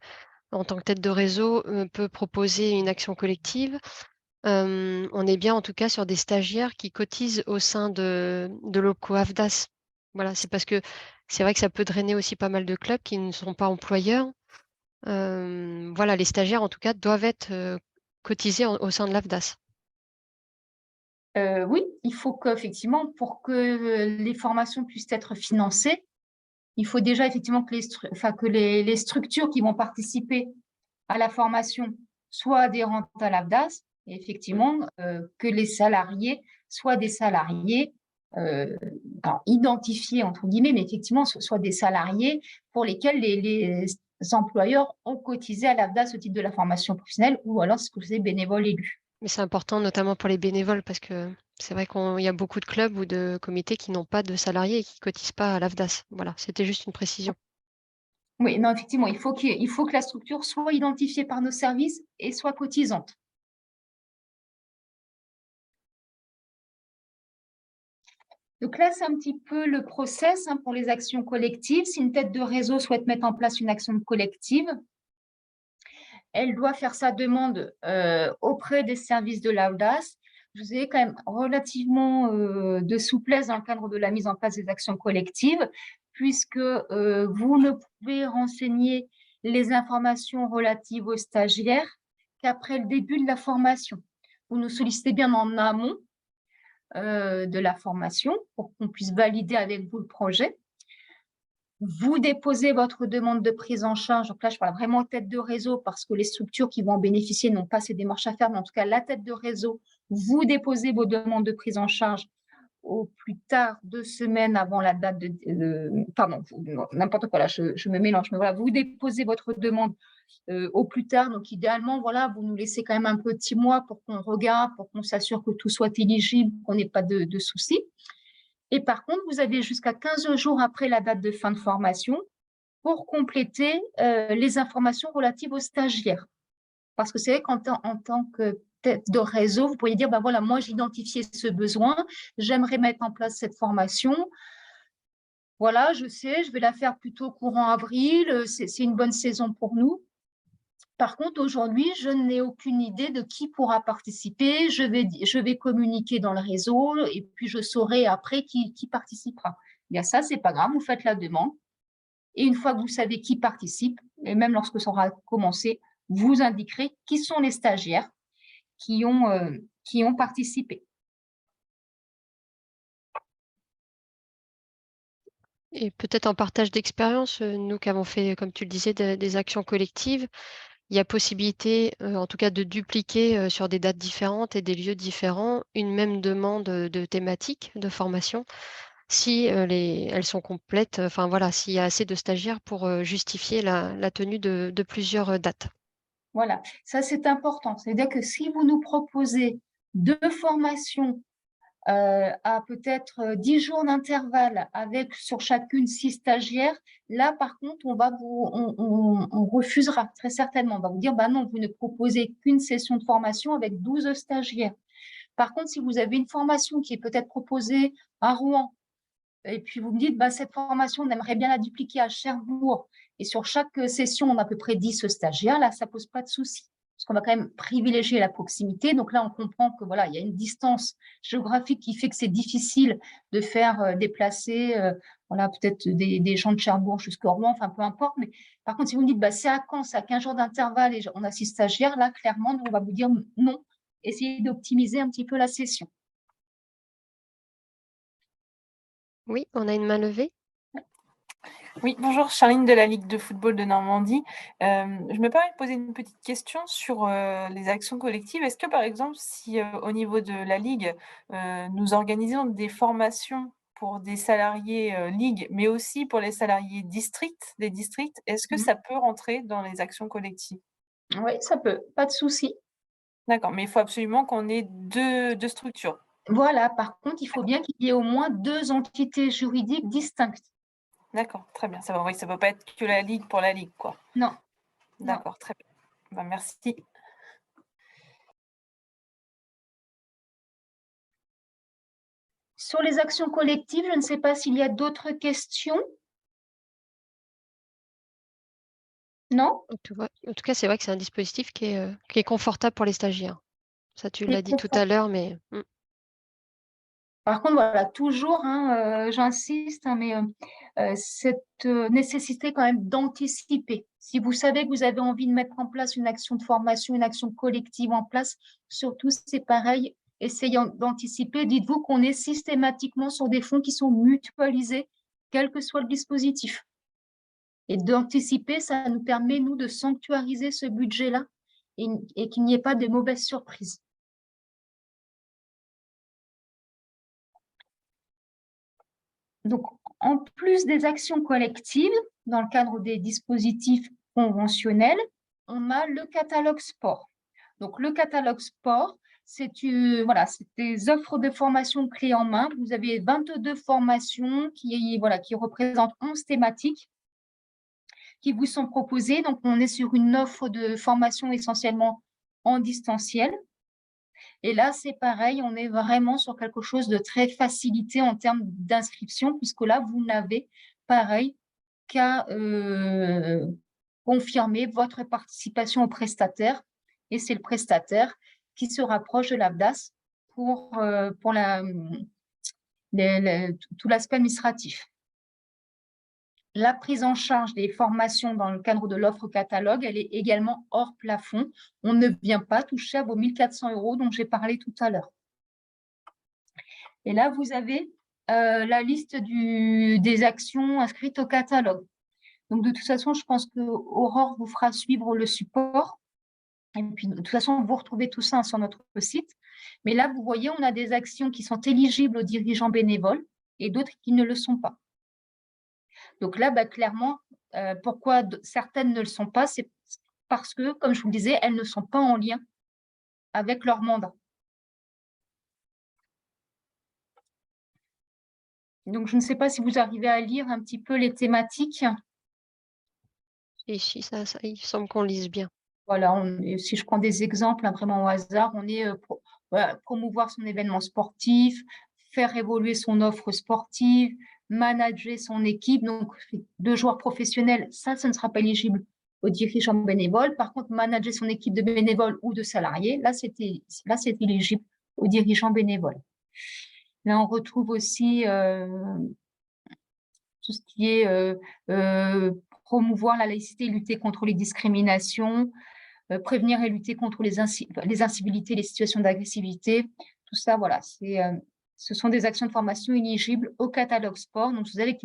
en tant que tête de réseau peut proposer une action collective. On est bien en tout cas sur des stagiaires qui cotisent au sein de l'OPCO-AFDAS. Voilà, c'est parce que c'est vrai que ça peut drainer aussi pas mal de clubs qui ne sont pas employeurs. Voilà, les stagiaires en tout cas doivent être cotisés au sein de l'AFDAS. Oui, il faut qu'effectivement, pour que les formations puissent être financées, il faut déjà effectivement que les structures qui vont participer à la formation soient adhérentes à l'AFDAS, et effectivement que les salariés soient des salariés identifiés entre guillemets, mais effectivement soient des salariés pour lesquels les employeurs ont cotisé à l'AFDAS au titre de la formation professionnelle ou alors ce que c'est bénévole élu. Mais c'est important notamment pour les bénévoles parce que c'est vrai qu'il y a beaucoup de clubs ou de comités qui n'ont pas de salariés et qui ne cotisent pas à l'AFDAS. Voilà, c'était juste une précision. Oui, non, effectivement, il faut que la structure soit identifiée par nos services et soit cotisante. Donc là, c'est un petit peu le process pour les actions collectives. Si une tête de réseau souhaite mettre en place une action collective, elle doit faire sa demande auprès des services de l'AFDAS. Vous avez quand même relativement de souplesse dans le cadre de la mise en place des actions collectives, puisque vous ne pouvez renseigner les informations relatives aux stagiaires qu'après le début de la formation. Vous nous sollicitez bien en amont de la formation pour qu'on puisse valider avec vous le projet. Vous déposez votre demande de prise en charge. Donc là, je parle vraiment tête de réseau parce que les structures qui vont en bénéficier n'ont pas ces démarches à faire, mais en tout cas, la tête de réseau, vous déposez vos demandes de prise en charge au plus tard 2 semaines avant la date pardon, n'importe quoi, là, je me mélange, mais voilà, vous déposez votre demande au plus tard. Donc, idéalement, voilà, vous nous laissez quand même un petit mois pour qu'on regarde, pour qu'on s'assure que tout soit éligible, qu'on n'ait pas de soucis. Et par contre, vous avez jusqu'à 15 jours après la date de fin de formation pour compléter les informations relatives aux stagiaires. Parce que c'est vrai qu'en tant que tête de réseau, vous pourriez dire, ben voilà, moi j'ai identifié ce besoin, j'aimerais mettre en place cette formation. Voilà, je sais, je vais la faire plutôt courant avril, c'est une bonne saison pour nous. Par contre, aujourd'hui, je n'ai aucune idée de qui pourra participer. Je vais communiquer dans le réseau et puis je saurai après qui participera. Bien ça, c'est pas grave, vous faites la demande. Et une fois que vous savez qui participe, et même lorsque ça aura commencé, vous indiquerez qui sont les stagiaires qui ont participé. Et peut-être en partage d'expérience, nous qui avons fait, comme tu le disais, des actions collectives, il y a possibilité, en tout cas, de dupliquer sur des dates différentes et des lieux différents une même demande de thématique de formation si elles sont complètes, enfin voilà, s'il y a assez de stagiaires pour justifier la tenue de plusieurs dates. Voilà, ça c'est important. C'est-à-dire que si vous nous proposez 2 formations à peut-être 10 jours d'intervalle avec sur chacune 6 stagiaires, là par contre on refusera très certainement. On va vous dire bah non, vous ne proposez qu'une session de formation avec 12 stagiaires. Par contre, si vous avez une formation qui est peut-être proposée à Rouen et puis vous me dites bah cette formation on aimerait bien la dupliquer à Cherbourg et sur chaque session on a à peu près 10 stagiaires, là ça pose pas de souci. Parce qu'on va quand même privilégier la proximité. Donc là, on comprend que voilà, il y a une distance géographique qui fait que c'est difficile de faire déplacer voilà, peut-être des gens de Cherbourg jusqu'à Rouen, enfin peu importe. Mais par contre, si vous me dites bah, c'est à Caen, c'est à 15 jours d'intervalle et on a 6 stagiaires, là, clairement, nous, on va vous dire non. Essayez d'optimiser un petit peu la session. Oui, on a une main levée. Oui, bonjour, Charline de la Ligue de football de Normandie. Je me permets de poser une petite question sur les actions collectives. Est-ce que, par exemple, si au niveau de la Ligue, nous organisons des formations pour des salariés Ligue, mais aussi pour les salariés des districts, est-ce que ça peut rentrer dans les actions collectives? Oui, ça peut, pas de souci. D'accord, mais il faut absolument qu'on ait deux structures. Voilà, par contre, il faut bien qu'il y ait au moins 2 entités juridiques distinctes. D'accord, très bien. Ça va, oui, ça ne peut pas être que la Ligue pour la Ligue, quoi. Non. D'accord, très bien. Ben, merci. Sur les actions collectives, je ne sais pas s'il y a d'autres questions. Non? En tout cas, c'est vrai que c'est un dispositif qui est confortable pour les stagiaires. Ça, tu l'as dit tout à l'heure, mais Par contre, voilà, toujours, j'insiste, mais cette nécessité quand même d'anticiper. Si vous savez que vous avez envie de mettre en place une action de formation, une action collective en place, surtout c'est pareil, essayez d'anticiper. Dites-vous qu'on est systématiquement sur des fonds qui sont mutualisés, quel que soit le dispositif. Et d'anticiper, ça nous permet, nous, de sanctuariser ce budget-là et qu'il n'y ait pas de mauvaises surprises. Donc, en plus des actions collectives, dans le cadre des dispositifs conventionnels, on a le catalogue sport. Donc, le catalogue sport, c'est des offres de formation clés en main. Vous avez 22 formations qui représentent 11 thématiques qui vous sont proposées. Donc, on est sur une offre de formation essentiellement en distanciel. Et là, c'est pareil, on est vraiment sur quelque chose de très facilité en termes d'inscription, puisque là, vous n'avez, pareil, qu'à confirmer votre participation au prestataire. Et c'est le prestataire qui se rapproche de l'ABDAS pour tout l'aspect administratif. La prise en charge des formations dans le cadre de l'offre catalogue, elle est également hors plafond. On ne vient pas toucher à vos 1 400 € dont j'ai parlé tout à l'heure. Et là, vous avez la liste des actions inscrites au catalogue. Donc, de toute façon, je pense que Aurore vous fera suivre le support. Et puis, de toute façon, vous retrouvez tout ça sur notre site. Mais là, vous voyez, on a des actions qui sont éligibles aux dirigeants bénévoles et d'autres qui ne le sont pas. Donc là, clairement, pourquoi certaines ne le sont pas, c'est parce que, comme je vous le disais, elles ne sont pas en lien avec leur mandat. Donc, je ne sais pas si vous arrivez à lire un petit peu les thématiques. et si il semble qu'on lise bien. Voilà, si je prends des exemples vraiment au hasard, on est promouvoir son événement sportif, faire évoluer son offre sportive, manager son équipe. Donc, 2 joueurs professionnels, ça ne sera pas éligible aux dirigeants bénévoles. Par contre, manager son équipe de bénévoles ou de salariés, là, c'est éligible aux dirigeants bénévoles. Là, on retrouve aussi tout ce qui est promouvoir la laïcité et lutter contre les discriminations, prévenir et lutter contre les incivilités, les situations d'agressivité. Tout ça, voilà, ce sont des actions de formation éligibles au catalogue sport. Donc, vous avez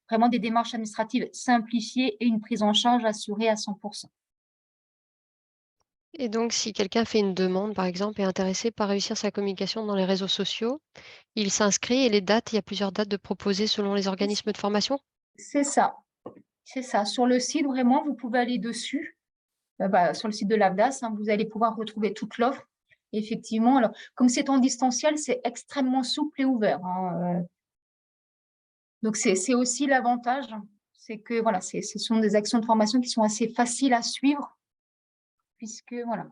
vraiment des démarches administratives simplifiées et une prise en charge assurée à 100%. Et donc, si quelqu'un fait une demande, par exemple, est intéressé par réussir sa communication dans les réseaux sociaux, il s'inscrit et les dates, il y a plusieurs dates de proposer selon les organismes de formation? C'est ça. C'est ça. Sur le site, vraiment, vous pouvez aller dessus. Sur le site de l'ABDAS, vous allez pouvoir retrouver toute l'offre. Effectivement, alors, comme c'est en distanciel, c'est extrêmement souple et ouvert. Donc, c'est aussi l'avantage, c'est que voilà, ce sont des actions de formation qui sont assez faciles à suivre, puisque voilà,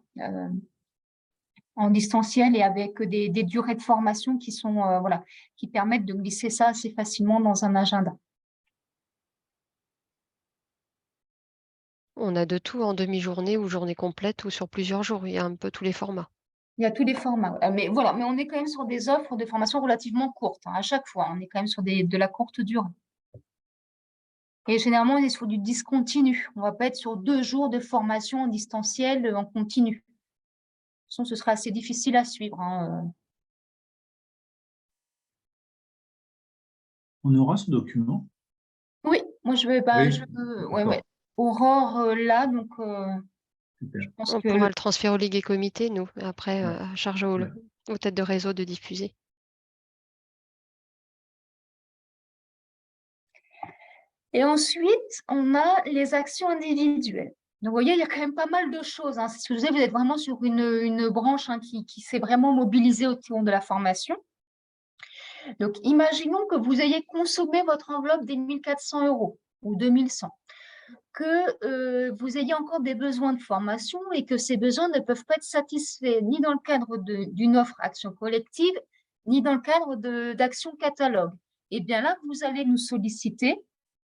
en distanciel et avec des durées de formation qui sont qui permettent de glisser ça assez facilement dans un agenda. On a de tout en demi-journée ou journée complète ou sur plusieurs jours. Il y a un peu tous les formats. Il y a tous les formats. Mais voilà, mais on est quand même sur des offres de formation relativement courtes. À chaque fois, on est quand même sur de la courte durée. Et généralement, on est sur du discontinu. On ne va pas être sur 2 jours de formation en distanciel en continu. De toute façon, ce sera assez difficile à suivre. On aura ce document? Oui, Moi, je vais, Oui, ouais, d'accord. ouais. Aurore, là, donc, Super. je pense On que pourra le transférer aux ligues et comités, nous, après, Ouais, charge ouais. aux têtes de réseau de diffuser. Et ensuite, on a les actions individuelles. Donc, vous voyez, il y a quand même pas mal de choses, hein. C'est ce que je disais, vous êtes vraiment sur une branche, hein, qui s'est vraiment mobilisée autour de la formation. Donc, imaginons que vous ayez consommé votre enveloppe des 1 400 € ou 2 100, que vous ayez encore des besoins de formation et que ces besoins ne peuvent pas être satisfaits ni dans le cadre d'une offre action collective, ni dans le cadre d'action catalogue. Et bien là, vous allez nous solliciter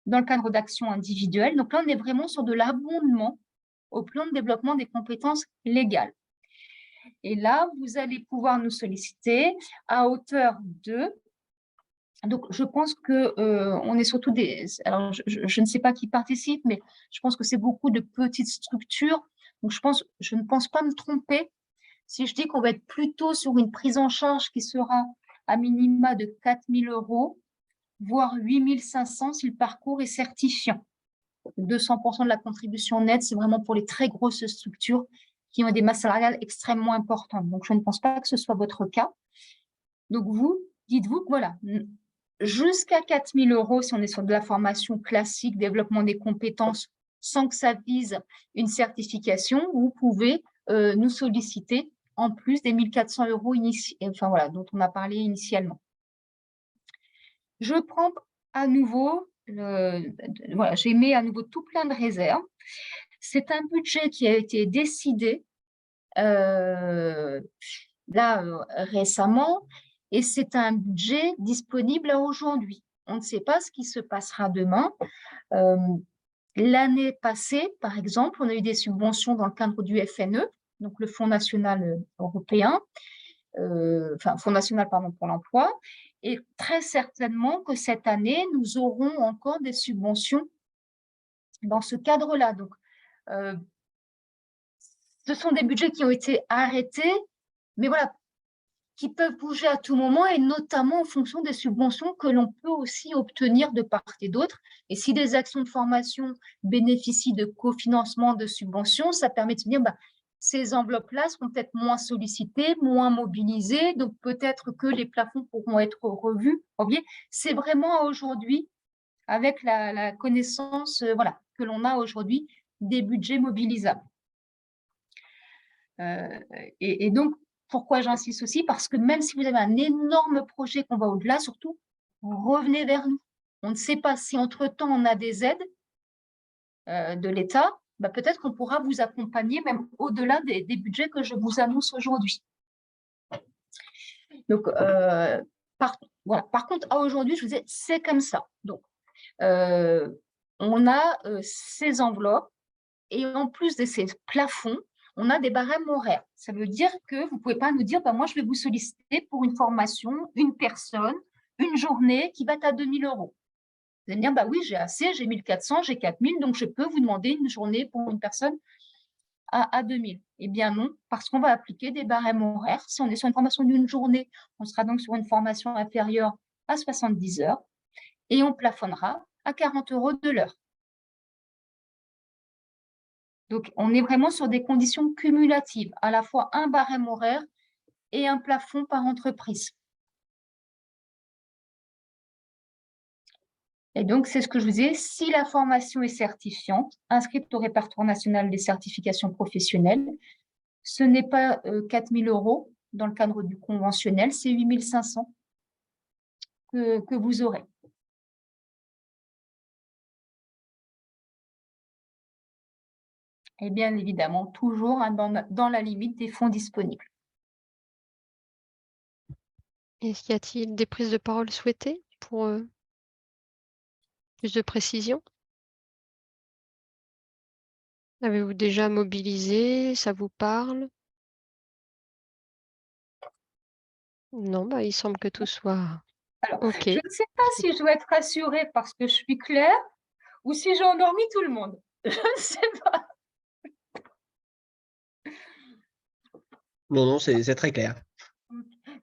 dans le cadre d'actions individuelles. Donc là, on est vraiment sur de l'abondement au plan de développement des compétences légales. Et là, vous allez pouvoir nous solliciter à hauteur de... Donc, je pense que on est surtout des... Alors, je ne sais pas qui participe, mais je pense que c'est beaucoup de petites structures. Donc, je ne pense pas me tromper si je dis qu'on va être plutôt sur une prise en charge qui sera à minima de 4 000 €, voire 8 500 si le parcours est certifiant. 200% de la contribution nette, c'est vraiment pour les très grosses structures qui ont des masses salariales extrêmement importantes. Donc, je ne pense pas que ce soit votre cas. Donc, vous, dites-vous que voilà, jusqu'à 4 000 € si on est sur de la formation classique, développement des compétences, sans que ça vise une certification, vous pouvez nous solliciter en plus des 1 400 € enfin, voilà, dont on a parlé initialement. Je prends à nouveau, voilà, j'ai mis à nouveau tout plein de réserves. C'est un budget qui a été décidé récemment, et c'est un budget disponible à aujourd'hui. On ne sait pas ce qui se passera demain. L'année passée, par exemple, on a eu des subventions dans le cadre du FNE, donc le Fonds national européen, Fonds national pour l'emploi, et très certainement que cette année, nous aurons encore des subventions dans ce cadre-là. Donc, ce sont des budgets qui ont été arrêtés, mais voilà, qui peuvent bouger à tout moment, et notamment en fonction des subventions que l'on peut aussi obtenir de part et d'autre. Et si des actions de formation bénéficient de cofinancement, de subventions, ça permet de se dire, ces enveloppes-là seront peut-être moins sollicitées, moins mobilisées, donc peut-être que les plafonds pourront être revus. C'est vraiment aujourd'hui, avec la connaissance que l'on a aujourd'hui des budgets mobilisables. Et donc, pourquoi j'insiste aussi? Parce que même si vous avez un énorme projet qu'on va au-delà, surtout, revenez vers nous. On ne sait pas si entre-temps on a des aides de l'État, peut-être qu'on pourra vous accompagner même au-delà des budgets que je vous annonce aujourd'hui. Donc, par contre, à aujourd'hui, je vous disais, c'est comme ça. Donc, on a ces enveloppes, et en plus de ces plafonds, on a des barèmes horaires. Ça veut dire que vous ne pouvez pas nous dire, moi, je vais vous solliciter pour une formation, une personne, une journée qui va être à 2 000 €. Vous allez me dire, oui, j'ai assez, j'ai 1 400, j'ai 4 000, donc je peux vous demander une journée pour une personne à 2 000. Eh bien non, parce qu'on va appliquer des barèmes horaires. Si on est sur une formation d'une journée, on sera donc sur une formation inférieure à 70 heures, et on plafonnera à 40 € de l'heure. Donc, on est vraiment sur des conditions cumulatives, à la fois un barème horaire et un plafond par entreprise. Et donc, c'est ce que je vous disais, si la formation est certifiante, inscrite au répertoire national des certifications professionnelles, ce n'est pas 4 000 € dans le cadre du conventionnel, c'est 8 500 que vous aurez. Et bien évidemment, toujours dans la limite des fonds disponibles. Y a-t-il des prises de parole souhaitées pour plus de précision? Avez-vous déjà mobilisé? Ça vous parle? Non, il semble que tout soit Alors, OK. je ne sais pas si je dois être rassurée parce que je suis claire ou si j'ai endormi tout le monde. Je ne sais pas. Non, c'est très clair.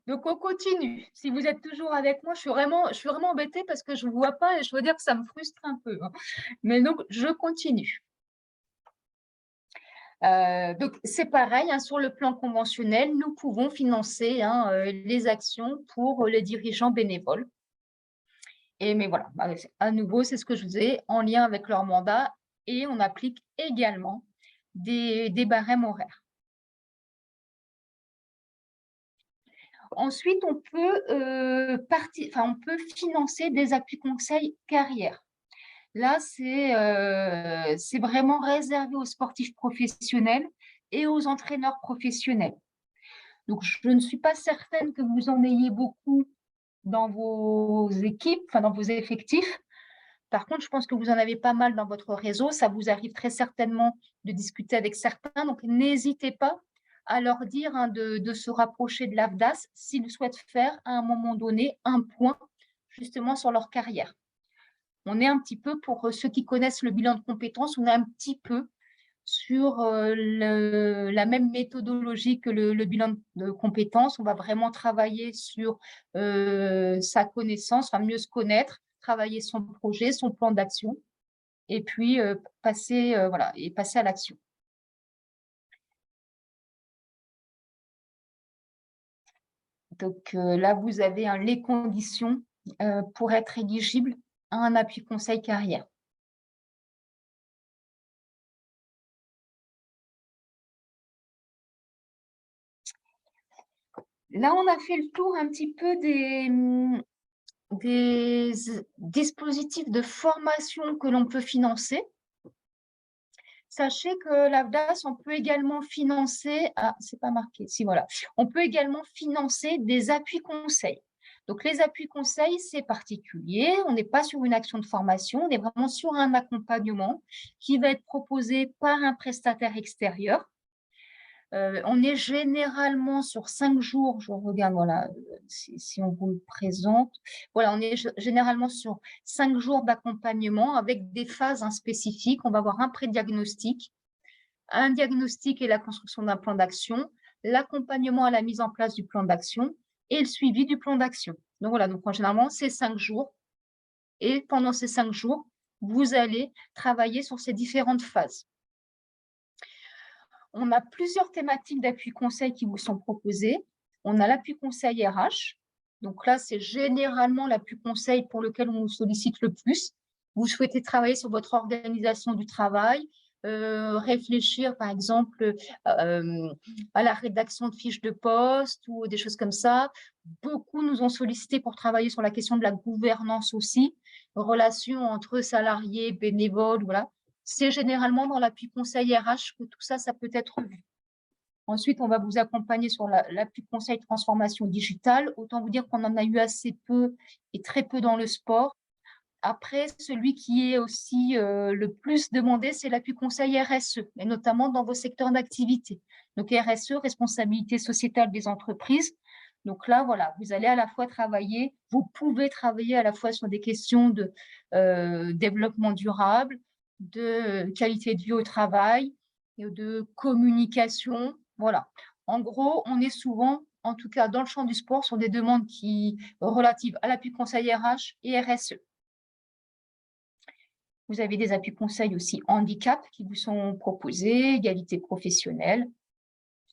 Donc, on continue. Si vous êtes toujours avec moi, je suis vraiment embêtée parce que je ne vous vois pas et je veux dire que ça me frustre un peu, hein. Mais donc, je continue. Donc, c'est pareil, hein, sur le plan conventionnel, nous pouvons financer, hein, les actions pour les dirigeants bénévoles. Mais voilà, à nouveau, c'est ce que je vous ai en lien avec leur mandat et on applique également des barèmes horaires. Ensuite, on peut financer des appuis conseils carrière. Là, c'est vraiment réservé aux sportifs professionnels et aux entraîneurs professionnels. Donc, je ne suis pas certaine que vous en ayez beaucoup dans vos équipes, enfin dans vos effectifs. Par contre, je pense que vous en avez pas mal dans votre réseau. Ça vous arrive très certainement de discuter avec certains. Donc, n'hésitez pas à leur dire, hein, de se rapprocher de l'AFDAS s'ils souhaitent faire à un moment donné un point justement sur leur carrière. On est un petit peu, pour ceux qui connaissent le bilan de compétences, on est un petit peu sur la même méthodologie que le bilan de compétences. On va vraiment travailler sur sa connaissance, enfin mieux se connaître, travailler son projet, son plan d'action, et puis passer à l'action. Donc là, vous avez les conditions pour être éligible à un appui conseil carrière. Là, on a fait le tour un petit peu des dispositifs de formation que l'on peut financer. Sachez que l'AFDAS, on peut également financer, c'est pas marqué, si voilà, on peut également financer des appuis conseils. Donc, les appuis conseils, c'est particulier, on n'est pas sur une action de formation, on est vraiment sur un accompagnement qui va être proposé par un prestataire extérieur. On est généralement sur 5 jours, je regarde, voilà, si on vous le présente. Voilà, on est généralement sur 5 jours d'accompagnement avec des phases spécifiques. On va avoir un pré-diagnostic, un diagnostic et la construction d'un plan d'action, l'accompagnement à la mise en place du plan d'action et le suivi du plan d'action. Donc voilà, donc généralement, c'est 5 jours. Et pendant ces 5 jours, vous allez travailler sur ces différentes phases. On a plusieurs thématiques d'appui conseil qui vous sont proposées. On a l'appui conseil RH. Donc là, c'est généralement l'appui conseil pour lequel on vous sollicite le plus. Vous souhaitez travailler sur votre organisation du travail, réfléchir par exemple à la rédaction de fiches de poste ou des choses comme ça. Beaucoup nous ont sollicité pour travailler sur la question de la gouvernance aussi, relations entre salariés, bénévoles, voilà. C'est généralement dans l'appui conseil RH que tout ça, ça peut être vu. Ensuite, on va vous accompagner sur l'appui conseil transformation digitale. Autant vous dire qu'on en a eu assez peu et très peu dans le sport. Après, celui qui est aussi le plus demandé, c'est l'appui conseil RSE, et notamment dans vos secteurs d'activité. Donc, RSE, responsabilité sociétale des entreprises. Donc là, voilà, vous allez à la fois travailler, vous pouvez travailler à la fois sur des questions de développement durable, de qualité de vie au travail, de communication. Voilà. En gros, on est souvent, en tout cas dans le champ du sport, sur des demandes relatives à l'appui conseil RH et RSE. Vous avez des appuis conseils aussi handicap qui vous sont proposés, égalité professionnelle.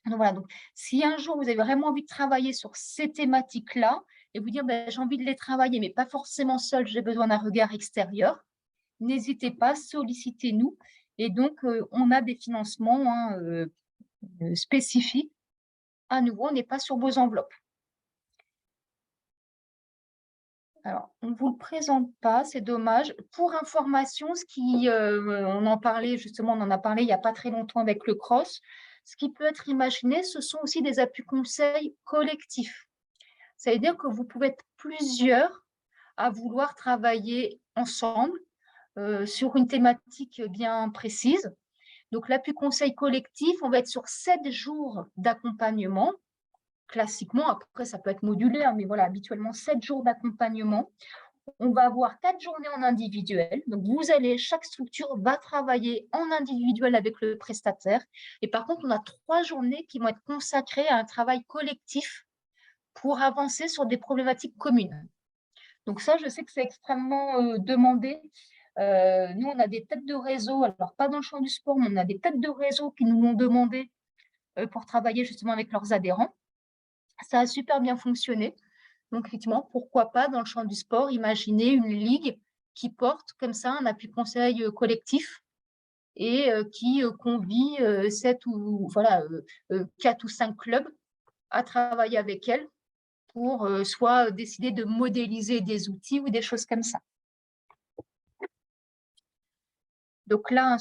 Donc voilà, donc si un jour vous avez vraiment envie de travailler sur ces thématiques-là et vous dire j'ai envie de les travailler, mais pas forcément seul, j'ai besoin d'un regard extérieur, n'hésitez pas, sollicitez-nous. Et donc, on a des financements spécifiques. À nouveau, on n'est pas sur vos enveloppes. Alors, on ne vous le présente pas, c'est dommage. Pour information, on en parlait justement, on en a parlé il n'y a pas très longtemps avec le CROSS. Ce qui peut être imaginé, ce sont aussi des appuis conseils collectifs. Ça veut dire que vous pouvez être plusieurs à vouloir travailler ensemble sur une thématique bien précise. Donc, l'appui conseil collectif, on va être sur 7 jours d'accompagnement. Classiquement, après, ça peut être modulé, mais voilà, habituellement, 7 jours d'accompagnement. On va avoir 4 journées en individuel. Donc, chaque structure va travailler en individuel avec le prestataire. Et par contre, on a 3 journées qui vont être consacrées à un travail collectif pour avancer sur des problématiques communes. Donc ça, je sais que c'est extrêmement demandé. Nous, on a des têtes de réseau, alors pas dans le champ du sport, mais on a des têtes de réseau qui nous l'ont demandé pour travailler justement avec leurs adhérents. Ça a super bien fonctionné. Donc, effectivement, pourquoi pas dans le champ du sport, imaginer une ligue qui porte comme ça un appui conseil collectif et qui convie 7 ou voilà, 4 ou 5 clubs à travailler avec elle pour soit décider de modéliser des outils ou des choses comme ça. Donc là,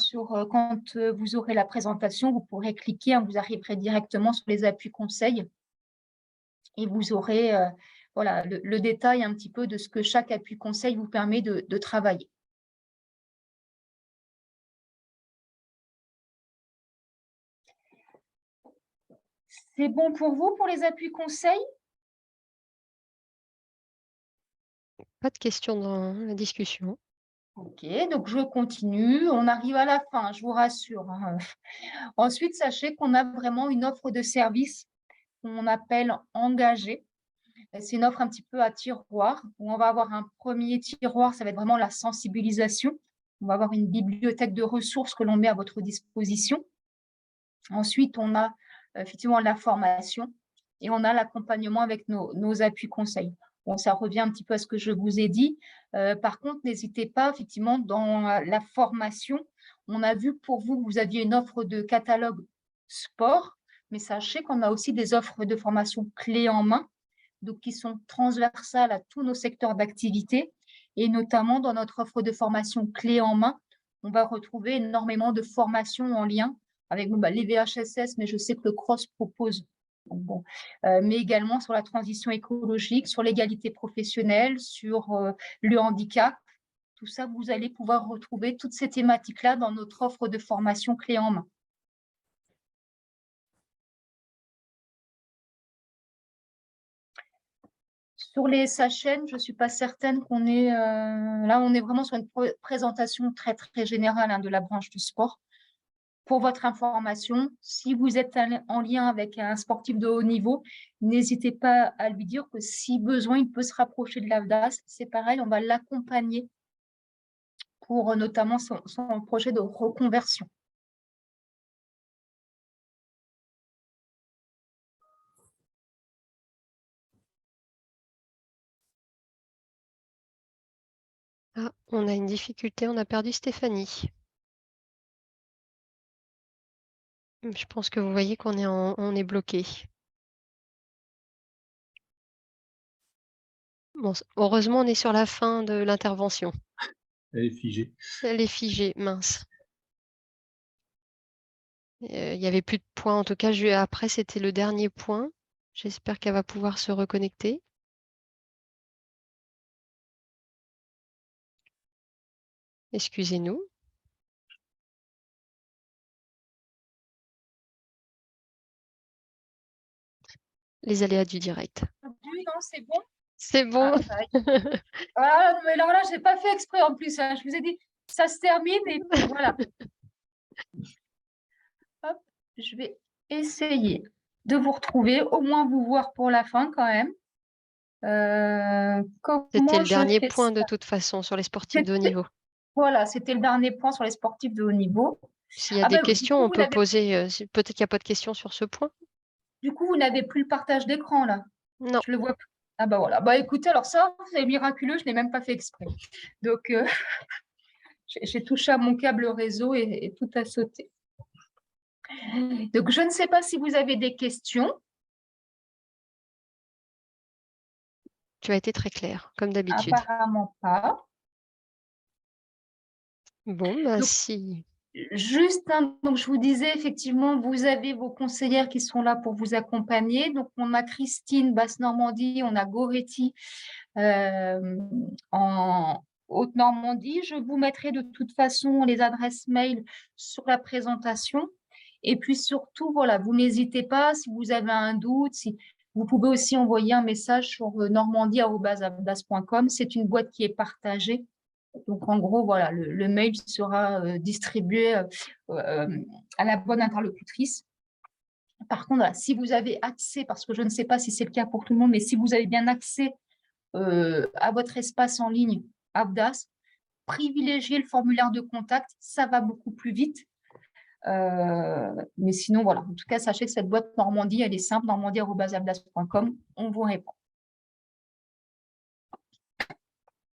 quand vous aurez la présentation, vous pourrez cliquer, vous arriverez directement sur les appuis conseils et vous aurez voilà, le détail un petit peu de ce que chaque appui conseil vous permet de travailler. C'est bon pour vous pour les appuis conseils? Pas de questions dans la discussion. Ok, donc je continue. On arrive à la fin, je vous rassure. Ensuite, sachez qu'on a vraiment une offre de service qu'on appelle engagée. C'est une offre un petit peu à tiroir, où on va avoir un premier tiroir, ça va être vraiment la sensibilisation. On va avoir une bibliothèque de ressources que l'on met à votre disposition. Ensuite, on a effectivement la formation et on a l'accompagnement avec nos appuis conseils. Bon, ça revient un petit peu à ce que je vous ai dit. Par contre, n'hésitez pas, effectivement, dans la formation, on a vu pour vous que vous aviez une offre de catalogue sport, mais sachez qu'on a aussi des offres de formation clés en main, donc qui sont transversales à tous nos secteurs d'activité, et notamment dans notre offre de formation clés en main, on va retrouver énormément de formations en lien avec les VHSS, mais je sais que le CROSS propose, bon, mais également sur la transition écologique, sur l'égalité professionnelle, sur le handicap. Tout ça, vous allez pouvoir retrouver toutes ces thématiques-là dans notre offre de formation clé en main. Sur les SHN, je ne suis pas certaine qu'on est… là, on est vraiment sur une présentation très, très générale de la branche du sport. Pour votre information, si vous êtes en lien avec un sportif de haut niveau, n'hésitez pas à lui dire que si besoin, il peut se rapprocher de l'AFDAS. C'est pareil, on va l'accompagner pour notamment son projet de reconversion. Ah, on a une difficulté, on a perdu Stéphanie. Je pense que vous voyez qu'on est, on est bloqué. Bon, heureusement, on est sur la fin de l'intervention. Elle est figée. Elle est figée, mince. Il n'y avait plus de points. En tout cas, après, c'était le dernier point. J'espère qu'elle va pouvoir se reconnecter. Excusez-nous. Les aléas du direct. Non, c'est bon. C'est bon. Ah, mais alors là, je n'ai pas fait exprès en plus. Je vous ai dit, ça se termine et puis voilà. Hop, je vais essayer de vous retrouver, au moins vous voir pour la fin quand même. C'était le dernier point de toute façon sur les sportifs de haut niveau. Voilà, c'était le dernier point sur les sportifs de haut niveau. S'il y a des questions, on peut poser. Peut-être qu'il n'y a pas de questions sur ce point. Du coup, vous n'avez plus le partage d'écran là? Non. Je le vois plus. Ah bah voilà. Bah écoutez, alors ça, c'est miraculeux, je ne l'ai même pas fait exprès. Donc, j'ai touché à mon câble réseau et tout a sauté. Donc, je ne sais pas si vous avez des questions. Tu as été très clair, comme d'habitude. Apparemment pas. Bon, bah si. Juste, donc je vous disais, effectivement, vous avez vos conseillères qui sont là pour vous accompagner. Donc, on a Christine, Basse-Normandie, on a Goretti en Haute-Normandie. Je vous mettrai de toute façon les adresses mail sur la présentation. Et puis surtout, voilà, vous n'hésitez pas, si vous avez un doute, vous pouvez aussi envoyer un message sur normandie@avdas.com. C'est une boîte qui est partagée. Donc, en gros, voilà, le mail sera distribué à la bonne interlocutrice. Par contre, voilà, si vous avez accès, parce que je ne sais pas si c'est le cas pour tout le monde, mais si vous avez bien accès à votre espace en ligne Avdas, privilégiez le formulaire de contact, ça va beaucoup plus vite. Mais sinon, voilà. En tout cas, sachez que cette boîte Normandie, elle est simple, normandie@avdas.com. On vous répond.